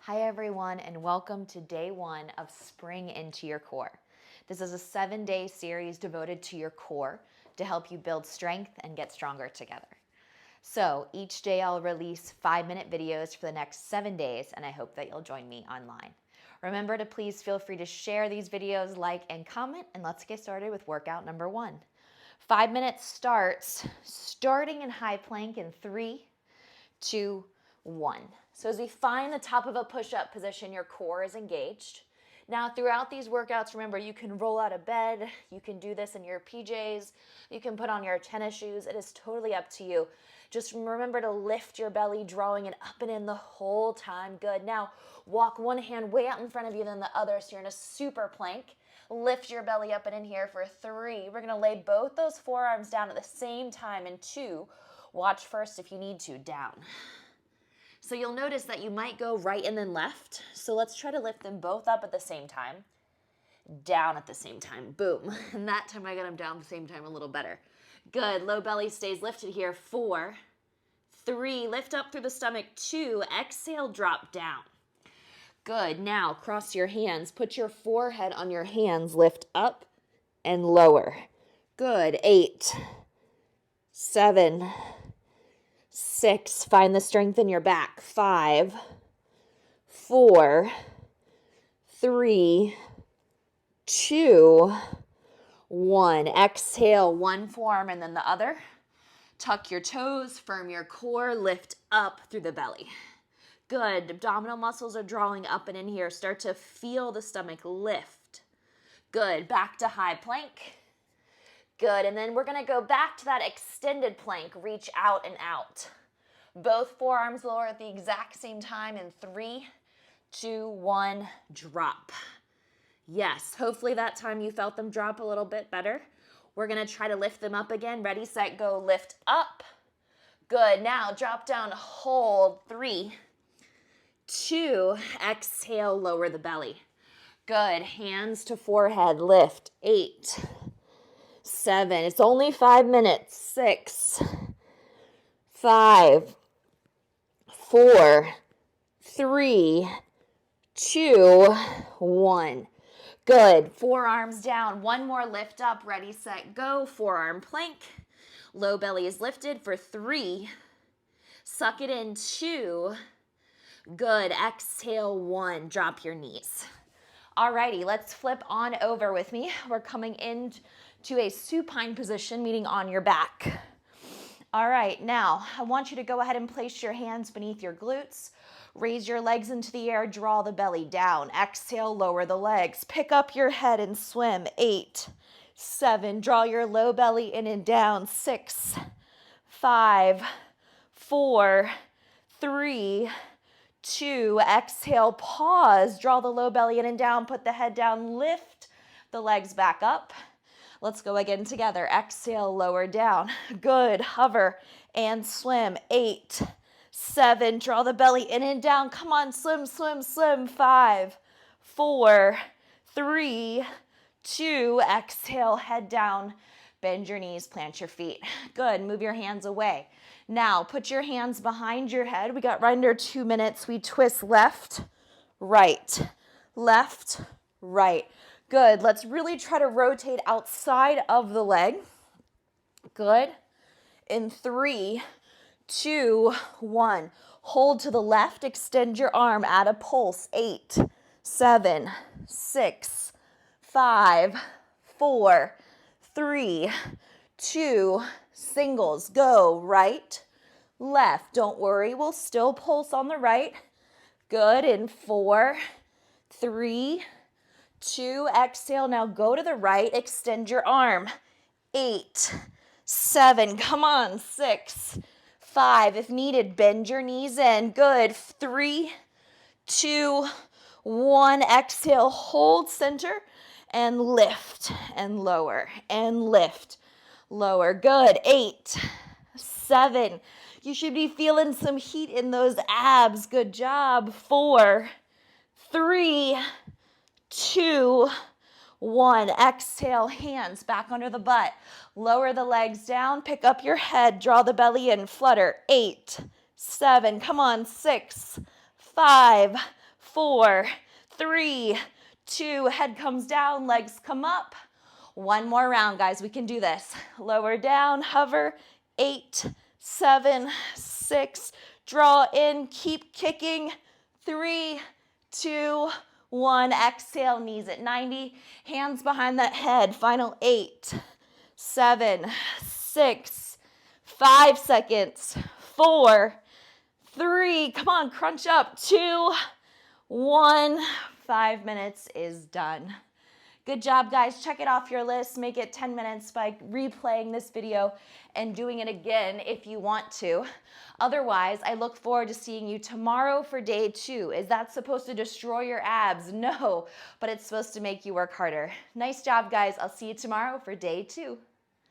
Hi everyone, and welcome to day 1 of Spring Into Your Core. This is a 7-day series devoted to your core to help you build strength and get stronger together. So each day I'll release 5-minute videos for the next 7 days, and I hope that you'll join me online. Remember to please feel free to share these videos, like, and comment, and let's get started with workout number 1. 5 minutes starting in high plank in 3, 2, 1. So as we find the top of a push-up position, your core is engaged. Now throughout these workouts, remember you can roll out of bed, you can do this in your PJs, you can put on your tennis shoes, it is totally up to you. Just remember to lift your belly, drawing it up and in the whole time. Good. Now walk one hand way out in front of you, then the other, so you're in a super plank. Lift your belly up and in here for 3. We're gonna lay both those forearms down at the same time in 2. Watch first if you need to, down. So you'll notice that you might go right and then left. So let's try to lift them both up at the same time, down at the same time, boom. And that time I got them down at the same time a little better. Good, low belly stays lifted here, 4, 3, lift up through the stomach, 2, exhale, drop down. Good, now cross your hands, put your forehead on your hands, lift up and lower. Good, 8, 7, 6, find the strength in your back, 5, 4, 3, 2, 1. Exhale, one forearm and then the other. Tuck your toes, firm your core, lift up through the belly. Good, abdominal muscles are drawing up and in here. Start to feel the stomach lift. Good, back to high plank. Good, and then we're gonna go back to that extended plank, reach out and out. Both forearms lower at the exact same time in 3, 2, 1, drop. Yes, hopefully that time you felt them drop a little bit better. We're gonna try to lift them up again. Ready, set, go, lift up. Good, now drop down, hold, 3, 2, exhale, lower the belly. Good, hands to forehead, lift, 8, 7, it's only 5 minutes, 6, 5, 4, 3, 2, 1. Good. Forearms down. One more lift up. Ready, set, go. Forearm plank. Low belly is lifted for 3. Suck it in, 2. Good. Exhale, 1. Drop your knees. Alrighty, let's flip on over with me. We're coming into a supine position, meaning on your back. All right, now I want you to go ahead and place your hands beneath your glutes. Raise your legs into the air, draw the belly down. Exhale, lower the legs. Pick up your head and swim. 8, 7, draw your low belly in and down. 6, 5, 4, 3, 2, exhale, pause. Draw the low belly in and down, put the head down, lift the legs back up. Let's go again together. Exhale, lower down. Good. Hover and swim. 8, 7. Draw the belly in and down. Come on, swim, swim, swim. 5, 4, 3, 2. Exhale, head down. Bend your knees, plant your feet. Good. Move your hands away. Now, put your hands behind your head. We got right under 2 minutes. We twist left, right, left, right. Good. Let's really try to rotate outside of the leg. Good. In 3, 2, 1. Hold to the left. Extend your arm. Add a pulse. 8, 7, 6, 5, 4, 3, 2. Singles. Go. Right, left. Don't worry. We'll still pulse on the right. Good. In 4, 3, 2, exhale. Now go to the right, extend your arm. 8, 7, come on. 6, 5, if needed, bend your knees in. Good. 3, 2, 1, exhale, hold center and lift and lower and lift, lower. Good. 8, 7, you should be feeling some heat in those abs. Good job. 4, 3, 2, 1. Exhale, hands back under the butt. Lower the legs down, pick up your head, draw the belly in, flutter. 8, 7, come on. 6, 5, 4, 3, 2, head comes down, legs come up. One more round, guys. We can do this. Lower down, hover. 8, 7, 6, draw in, keep kicking. 3, 2, 1. Exhale, knees at 90. Hands behind that head. Final 8, 7, 6, 5 seconds. 4, 3, come on, crunch up. 2, 1. 5 minutes is done. Good job, guys. Check it off your list. Make it 10 minutes by replaying this video and doing it again if you want to. Otherwise, I look forward to seeing you tomorrow for day 2. Is that supposed to destroy your abs? No, but it's supposed to make you work harder. Nice job, guys. I'll see you tomorrow for day 2.